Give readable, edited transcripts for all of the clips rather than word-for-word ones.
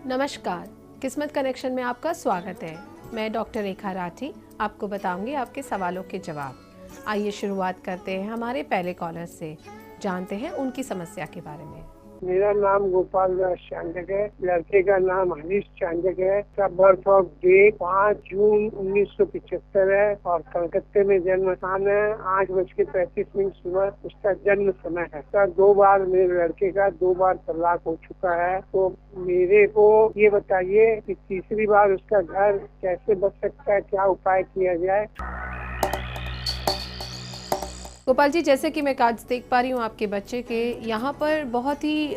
नमस्कार, किस्मत कनेक्शन में आपका स्वागत है। मैं डॉक्टर रेखा राठी आपको बताऊंगी आपके सवालों के जवाब। आइए शुरुआत करते हैं हमारे पहले कॉलर से, जानते हैं उनकी समस्या के बारे में। मेरा नाम गोपाल दास चांडक है। लड़के का नाम हरीश चांडक है। उसका बर्थ ऑफ डेट 5 जून 1975 है और कलकत्ते में जन्म स्थान है। 8:35 सुबह उसका जन्म समय है। उसका 2 बार मेरे लड़के का 2 बार तलाक हो चुका है। तो मेरे को ये बताइए कि तीसरी बार उसका घर कैसे बच सकता है, क्या उपाय किया जाए। गोपाल जी, जैसे कि मैं कार्ड्स देख पा रही हूँ आपके बच्चे के, यहाँ पर बहुत ही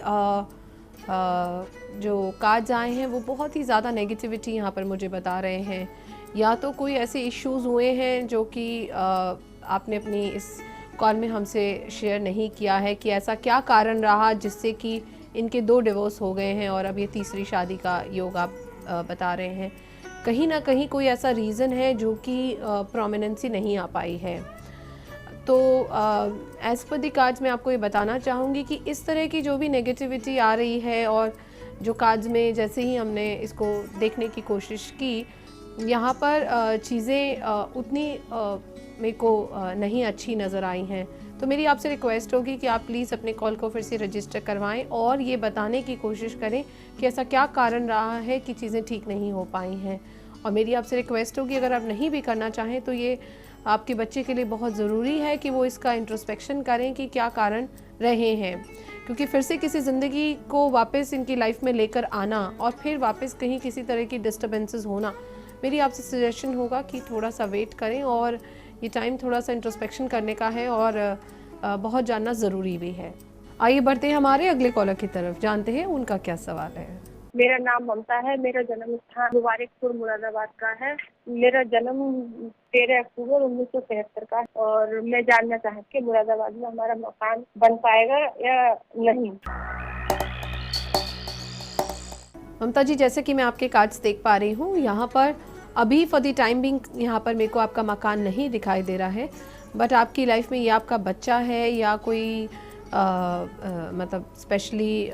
जो कार्ड्स आए हैं वो बहुत ही ज़्यादा नेगेटिविटी यहाँ पर मुझे बता रहे हैं। या तो कोई ऐसे इश्यूज़ हुए हैं जो कि आपने अपनी इस कॉल में हमसे शेयर नहीं किया है कि ऐसा क्या कारण रहा जिससे कि इनके 2 डिवोर्स हो गए हैं और अब ये तीसरी शादी का योग आप बता रहे हैं। कहीं ना कहीं कोई ऐसा रीज़न है जो कि प्रोमिनेंसी नहीं आ पाई है। तो एज़ पर दी कार्ड्स मैं आपको ये बताना चाहूँगी कि इस तरह की जो भी नेगेटिविटी आ रही है और जो कार्ड्स में जैसे ही हमने इसको देखने की कोशिश की, यहाँ पर चीज़ें उतनी मेरे को नहीं अच्छी नज़र आई हैं। तो मेरी आपसे रिक्वेस्ट होगी कि आप प्लीज़ अपने कॉल को फिर से रजिस्टर करवाएं और ये बताने की कोशिश करें कि ऐसा क्या कारण रहा है कि चीज़ें ठीक नहीं हो पाई हैं। और मेरी आपसे रिक्वेस्ट होगी, अगर आप नहीं भी करना चाहें तो ये आपके बच्चे के लिए बहुत ज़रूरी है कि वो इसका इंट्रोस्पेक्शन करें कि क्या कारण रहे हैं, क्योंकि फिर से किसी ज़िंदगी को वापस इनकी लाइफ में लेकर आना और फिर वापस कहीं किसी तरह की डिस्टर्बेंसेस होना, मेरी आपसे सजेशन होगा कि थोड़ा सा वेट करें और ये टाइम थोड़ा सा इंट्रोस्पेक्शन करने का है और बहुत जानना ज़रूरी भी है। आइए बढ़ते हैं हमारे अगले कॉलर की तरफ, जानते हैं उनका क्या सवाल है। मेरा नाम ममता है। मेरा जन्म स्थान मुबारकपुर मुरादाबाद का है। मेरा जन्म 13 अक्टूबर 1973 का है और मैं जानना चाहती हूँ मुरादाबाद में हमारा मकान बन पाएगा या नहीं। ममता जी, जैसे कि मैं आपके कार्ड्स देख पा रही हूँ, यहाँ पर अभी फॉर द टाइम बिंग यहाँ पर मेरे को आपका मकान नहीं दिखाई दे रहा है, बट आपकी लाइफ में ये आपका बच्चा है या कोई मतलब स्पेशली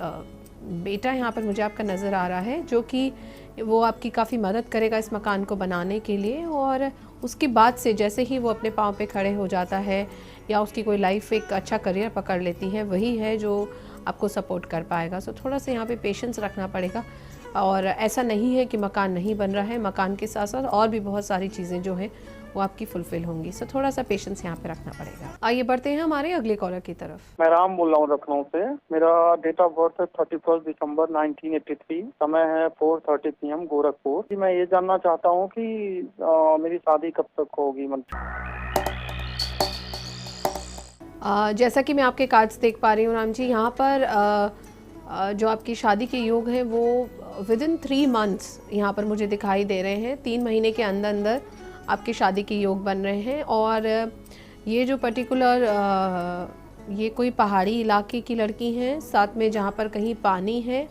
बेटा यहाँ पर मुझे आपका नज़र आ रहा है, जो कि वो आपकी काफ़ी मदद करेगा इस मकान को बनाने के लिए। और उसके बाद से जैसे ही वो अपने पाँव पे खड़े हो जाता है या उसकी कोई लाइफ एक अच्छा करियर पकड़ लेती है, वही है जो आपको सपोर्ट कर पाएगा। सो थोड़ा सा यहाँ पे पेशेंस रखना पड़ेगा। और ऐसा नहीं है कि मकान नहीं बन रहा है, मकान के साथ साथ और भी बहुत सारी चीज़ें जो हैं वो आपकी फुलफिल होंगी। सो थोड़ा सा पेशेंस यहाँ पे रखना पड़ेगा। आइए बढ़ते हैं हमारे अगले कॉलर की तरफ। मैं राम बोल रहा हूँ लखनऊ से। मेरा डेट ऑफ बर्थ है 31 दिसंबर 1983। समय है 4:30 PM गोरखपुर। जी, मैं ये जानना चाहता हूँ कि मेरी शादी कब तक होगी। जैसा कि मैं आपके कार्ड्स देख पा रही हूँ राम जी, यहाँ पर जो आपकी शादी के योग हैं वो विदिन 3 मंथ्स यहाँ पर मुझे दिखाई दे रहे हैं। 3 महीने के अंदर अंदर आपकी शादी के योग बन रहे हैं। और ये जो पर्टिकुलर ये कोई पहाड़ी इलाके की लड़की हैं, साथ में जहाँ पर कहीं पानी है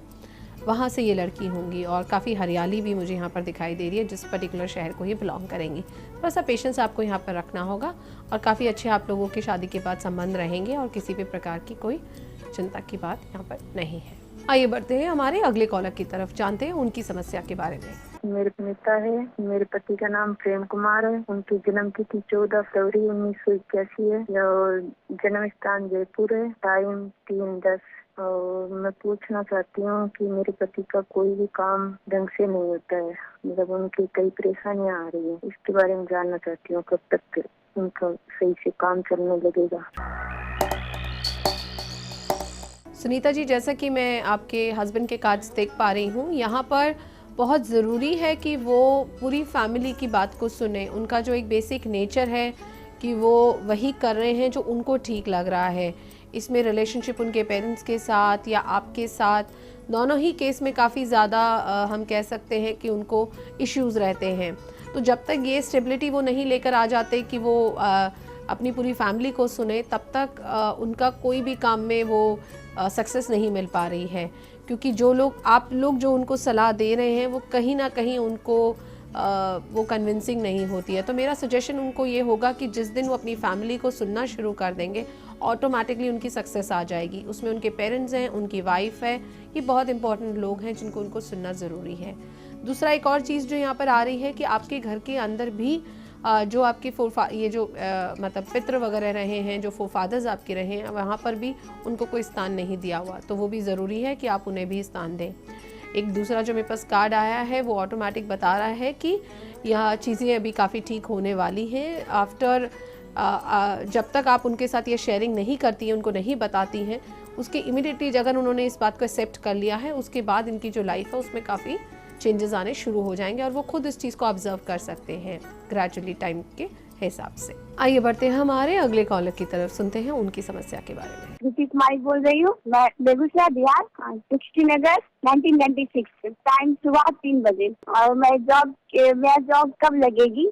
वहाँ से ये लड़की होंगी और काफ़ी हरियाली भी मुझे यहाँ पर दिखाई दे रही है, जिस पर्टिकुलर शहर को ये बिलोंग करेंगी। थोड़ा सा पेशेंस आपको यहाँ पर रखना होगा और काफ़ी अच्छे आप लोगों की शादी के बाद संबंध रहेंगे और किसी भी प्रकार की कोई चिंता की बात यहाँ पर नहीं है। आइए बढ़ते हैं हमारे अगले कॉलर की तरफ, जानते हैं उनकी समस्या के बारे में। मेरे पिता है। मेरे पति का नाम प्रेम कुमार है। उनकी जन्म तिथि 14 फरवरी 1981 है और जन्म स्थान जयपुर है। टाइम 3:10। और मैं पूछना चाहती हूँ कि मेरे पति का कोई भी काम ढंग से नहीं होता है, मतलब उनकी कई परेशानियाँ आ रही है। इसके बारे में जानना चाहती हूँ कब तक उनका सही से काम चलने लगेगा। सुनीता जी, जैसा कि मैं आपके हस्बैंड के कार्ड्स देख पा रही हूँ, यहाँ पर बहुत ज़रूरी है कि वो पूरी फैमिली की बात को सुने। उनका जो एक बेसिक नेचर है कि वो वही कर रहे हैं जो उनको ठीक लग रहा है। इसमें रिलेशनशिप उनके पेरेंट्स के साथ या आपके साथ, दोनों ही केस में काफ़ी ज़्यादा हम कह सकते हैं कि उनको इश्यूज़ रहते हैं। तो जब तक ये स्टेबिलिटी वो नहीं लेकर आ जाते कि वो अपनी पूरी फैमिली को सुने, तब तक उनका कोई भी काम में वो सक्सेस नहीं मिल पा रही है। क्योंकि जो लोग आप लोग जो उनको सलाह दे रहे हैं वो कहीं ना कहीं उनको वो कन्विंसिंग नहीं होती है। तो मेरा सजेशन उनको ये होगा कि जिस दिन वो अपनी फैमिली को सुनना शुरू कर देंगे, ऑटोमेटिकली उनकी सक्सेस आ जाएगी। उसमें उनके पेरेंट्स हैं, उनकी वाइफ है, ये बहुत इंपॉर्टेंट लोग हैं जिनको उनको सुनना ज़रूरी है। दूसरा एक और चीज़ जो यहाँ पर आ रही है कि आपके घर के अंदर भी जो आपके ये जो मतलब पितृ वगैरह रहे हैं, जो फोरफादर्स आपके रहे हैं, वहाँ पर भी उनको कोई स्थान नहीं दिया हुआ, तो वो भी ज़रूरी है कि आप उन्हें भी स्थान दें। एक दूसरा जो मेरे पास कार्ड आया है वो ऑटोमेटिक बता रहा है कि यह चीज़ें अभी काफ़ी ठीक होने वाली हैं। आफ्टर जब तक आप उनके साथ ये शेयरिंग नहीं करती हैं, उनको नहीं बताती हैं, उसके इमीडिएटली अगर उन्होंने इस बात को एक्सेप्ट कर लिया है, उसके बाद इनकी जो लाइफ है उसमें काफ़ी चेंजेस आने शुरू हो जाएंगे और वो खुद इस चीज़ को ऑब्जर्व कर सकते हैं ग्रेजुअली टाइम के हिसाब से। आइए बढ़ते हैं हमारे अगले कॉलर की तरफ, सुनते हैं उनकी समस्या के बारे में। ऋतिका कुमारी बोल रही हूँ, मैं बेगूसराय बिहार, 16 अगस्त 1996, टाइम सुबह 3 बजे। और मैं जॉब कब लगेगी?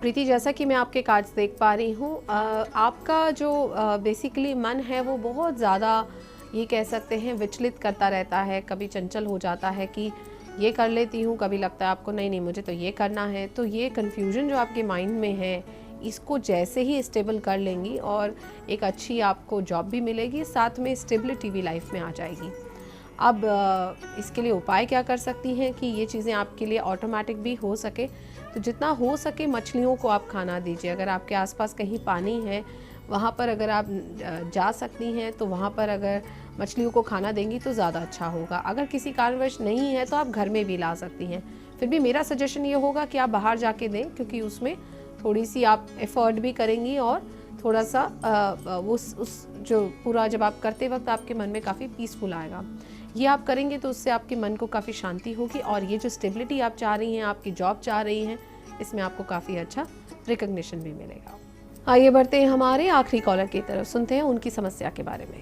प्रीति, जैसा कि मैं आपके कार्ड्स देख पा रही हूँ, आपका जो बेसिकली मन है वो बहुत ज़्यादा, ये कह सकते हैं, विचलित करता रहता है। कभी चंचल हो जाता है कि ये कर लेती हूँ, कभी लगता है आपको नहीं मुझे तो ये करना है। तो ये कन्फ्यूजन जो आपके माइंड में है, इसको जैसे ही स्टेबल कर लेंगी और एक अच्छी आपको जॉब भी मिलेगी, साथ में स्टेबिलिटी भी लाइफ में आ जाएगी। अब इसके लिए उपाय क्या कर सकती हैं कि ये चीज़ें आपके लिए ऑटोमेटिक भी हो सके, तो जितना हो सके मछलियों को आप खाना दीजिए। अगर आपके आसपास कहीं पानी है, वहाँ पर अगर आप जा सकती हैं तो वहाँ पर अगर मछलियों को खाना देंगी तो ज़्यादा अच्छा होगा। अगर किसी कारणवश नहीं है तो आप घर में भी ला सकती हैं। फिर भी मेरा सजेशन ये होगा कि आप बाहर जाके दें, क्योंकि उसमें थोड़ी सी आप एफर्ट भी करेंगी और थोड़ा सा उस जो पूरा जब आप करते वक्त आपके मन में काफ़ी पीसफुल आएगा। ये आप करेंगे तो उससे आपके मन को काफ़ी शांति होगी और ये जो स्टेबिलिटी आप चाह रही हैं, आपकी जॉब चाह रही हैं, इसमें आपको काफ़ी अच्छा रिकग्निशन भी मिलेगा। आइए बढ़ते हैं हमारे आखिरी कॉलर की तरफ, सुनते हैं उनकी समस्या के बारे में।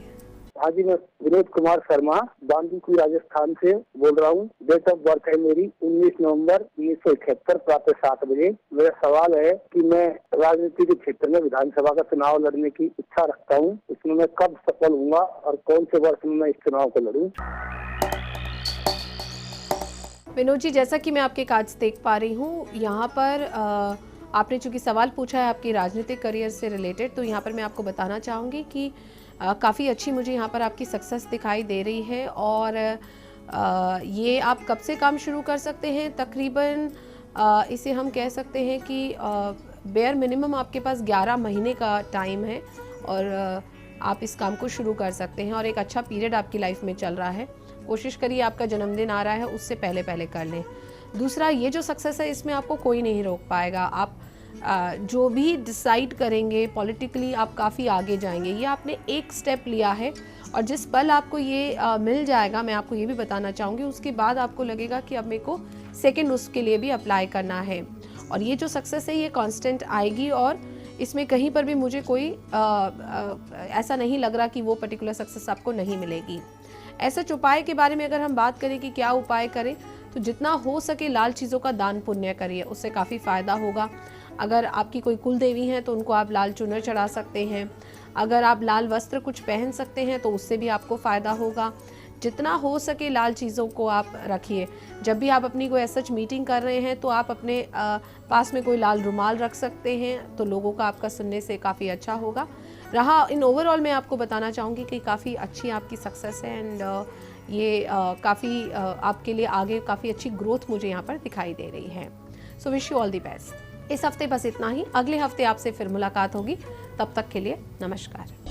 हाँ जी, मैं विनोद कुमार शर्मा बांदीकुई राजस्थान से बोल रहा हूँ। डेट ऑफ बर्थ है मेरी 19 नवंबर 1971 प्रातः 7 बजे। मेरा सवाल है कि मैं राजनीति के क्षेत्र में विधानसभा का चुनाव लड़ने की इच्छा रखता हूँ। इसमें मैं कब सफल होऊंगा और कौन से वर्ष में मैं इस चुनाव को लड़ूं? विनोद जी, जैसा कि मैं आपके कार्ड्स देख पा रही हूँ, यहाँ पर आपने चूंकि सवाल पूछा है आपकी राजनीतिक करियर से रिलेटेड, तो यहाँ पर मैं आपको बताना चाहूँगी कि काफ़ी अच्छी मुझे यहाँ पर आपकी सक्सेस दिखाई दे रही है। और ये आप कब से काम शुरू कर सकते हैं? तकरीबन इसे हम कह सकते हैं कि बेयर मिनिमम आपके पास 11 महीने का टाइम है और आप इस काम को शुरू कर सकते हैं। और एक अच्छा पीरियड आपकी लाइफ में चल रहा है। कोशिश करिए, आपका जन्मदिन आ रहा है, उससे पहले पहले कर लें। दूसरा, ये जो सक्सेस है इसमें आपको कोई नहीं रोक पाएगा। आप जो भी डिसाइड करेंगे पॉलिटिकली, आप काफ़ी आगे जाएंगे। ये आपने एक स्टेप लिया है और जिस पल आपको ये मिल जाएगा, मैं आपको ये भी बताना चाहूँगी, उसके बाद आपको लगेगा कि अब मेरे को सेकंड उसके लिए भी अप्लाई करना है। और ये जो सक्सेस है ये कांस्टेंट आएगी और इसमें कहीं पर भी मुझे कोई ऐसा नहीं लग रहा कि वो पर्टिकुलर सक्सेस आपको नहीं मिलेगी। ऐसे उपाय के बारे में अगर हम बात करें कि क्या उपाय करें, तो जितना हो सके लाल चीज़ों का दान पुण्य करिए, उससे काफ़ी फ़ायदा होगा। अगर आपकी कोई कुल देवी हैं तो उनको आप लाल चुनर चढ़ा सकते हैं। अगर आप लाल वस्त्र कुछ पहन सकते हैं तो उससे भी आपको फ़ायदा होगा। जितना हो सके लाल चीज़ों को आप रखिए। जब भी आप अपनी कोई सच मीटिंग कर रहे हैं तो आप अपने पास में कोई लाल रुमाल रख सकते हैं, तो लोगों का आपका सुनने से काफ़ी अच्छा होगा। रहा इन ओवरऑल मैं आपको बताना चाहूँगी कि काफ़ी अच्छी आपकी सक्सेस है एंड ये काफ़ी आपके लिए आगे काफ़ी अच्छी ग्रोथ मुझे यहाँ पर दिखाई दे रही है। So wish you all the best. इस हफ्ते बस इतना ही। अगले हफ्ते आपसे फिर मुलाकात होगी। तब तक के लिए नमस्कार।